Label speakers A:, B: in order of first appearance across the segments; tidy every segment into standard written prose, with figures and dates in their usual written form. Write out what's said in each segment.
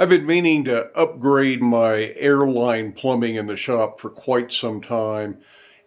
A: I've been meaning to upgrade my airline plumbing in the shop for quite some time.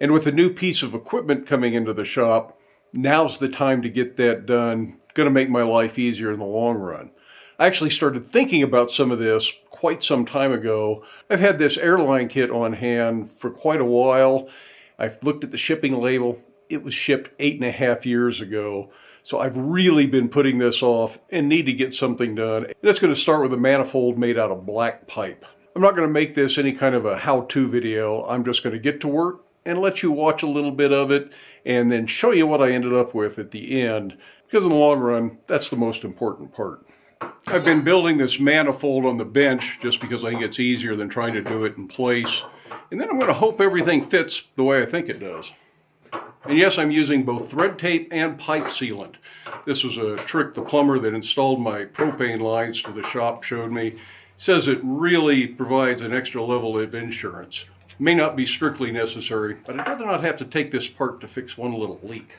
A: And with a new piece of equipment coming into the shop, now's the time to get that done. Going to make my life easier in the long run. I actually started thinking about some of this quite some time ago. I've had this airline kit on hand for quite a while. I've looked at the shipping label. It was shipped 8.5 years ago. So I've really been putting this off and need to get something done. And it's going to start with a manifold made out of black pipe. I'm not going to make this any kind of a how-to video. I'm just going to get to work and let you watch a little bit of it and then show you what I ended up with at the end. Because in the long run, that's the most important part. I've been building this manifold on the bench just because I think it's easier than trying to do it in place. And then I'm going to hope everything fits the way I think it does. And yes, I'm using both thread tape and pipe sealant. This was a trick the plumber that installed my propane lines to the shop showed me. He says it really provides an extra level of insurance. May not be strictly necessary, but I'd rather not have to take this apart to fix one little leak.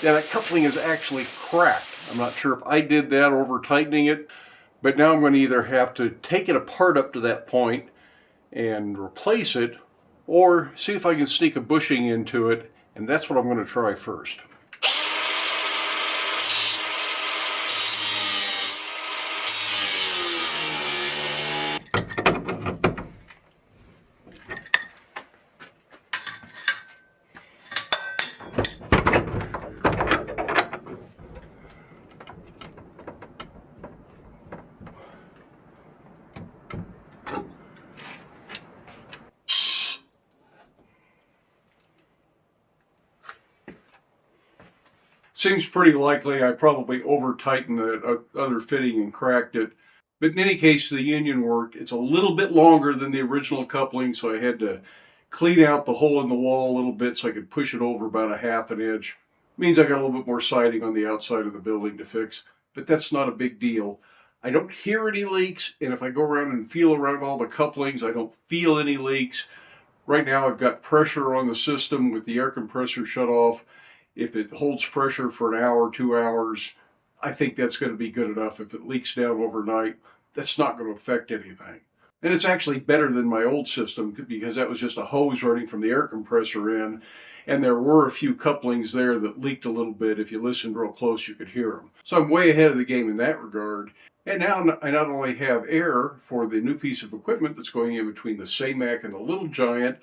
A: Yeah, that coupling is actually cracked. I'm not sure if I did that over tightening it, but now I'm going to either have to take it apart up to that point and replace it, or see if I can sneak a bushing into it, and that's what I'm going to try first. Seems pretty likely I probably over-tightened the other fitting and cracked it. But in any case, the union worked. It's a little bit longer than the original coupling, so I had to clean out the hole in the wall a little bit so I could push it over about a half an inch. Means I got a little bit more siding on the outside of the building to fix, but that's not a big deal. I don't hear any leaks, and if I go around and feel around all the couplings, I don't feel any leaks. Right now I've got pressure on the system with the air compressor shut off. If it holds pressure for an hour, 2 hours, I think that's going to be good enough. If it leaks down overnight, that's not going to affect anything. And it's actually better than my old system because that was just a hose running from the air compressor in, and there were a few couplings there that leaked a little bit. If you listened real close, you could hear them. So I'm way ahead of the game in that regard. And now I not only have air for the new piece of equipment that's going in between the Samac and the Little Giant,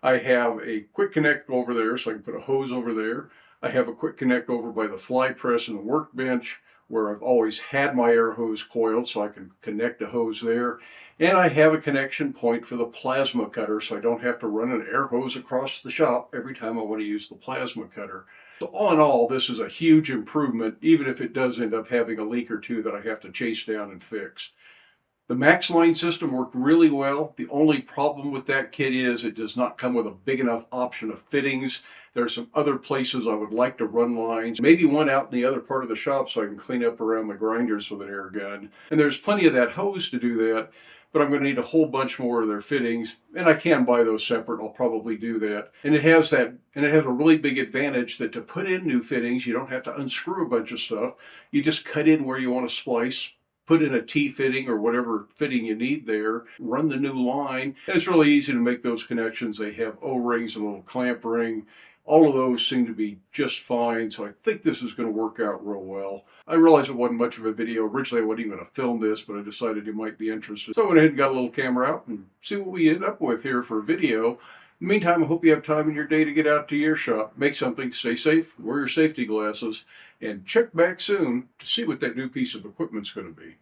A: I have a quick connect over there so I can put a hose over there. I have a quick connect over by the fly press and the workbench where I've always had my air hose coiled so I can connect a hose there. And I have a connection point for the plasma cutter so I don't have to run an air hose across the shop every time I want to use the plasma cutter. So all in all, this is a huge improvement, even if it does end up having a leak or two that I have to chase down and fix. The MaxLine system worked really well. The only problem with that kit is it does not come with a big enough option of fittings. There are some other places I would like to run lines, maybe one out in the other part of the shop so I can clean up around the grinders with an air gun. And there's plenty of that hose to do that, but I'm going to need a whole bunch more of their fittings, and I can buy those separate. I'll probably do that. And it has a really big advantage that to put in new fittings, you don't have to unscrew a bunch of stuff. You just cut in where you want to splice, put in a T-fitting or whatever fitting you need there, run the new line, and it's really easy to make those connections. They have O-rings, a little clamp ring. All of those seem to be just fine, so I think this is going to work out real well. I realize it wasn't much of a video. Originally, I wasn't even going to film this, but I decided you might be interested. So I went ahead and got a little camera out and see what we end up with here for a video. In the meantime, I hope you have time in your day to get out to your shop, make something, stay safe, wear your safety glasses, and check back soon to see what that new piece of equipment's going to be.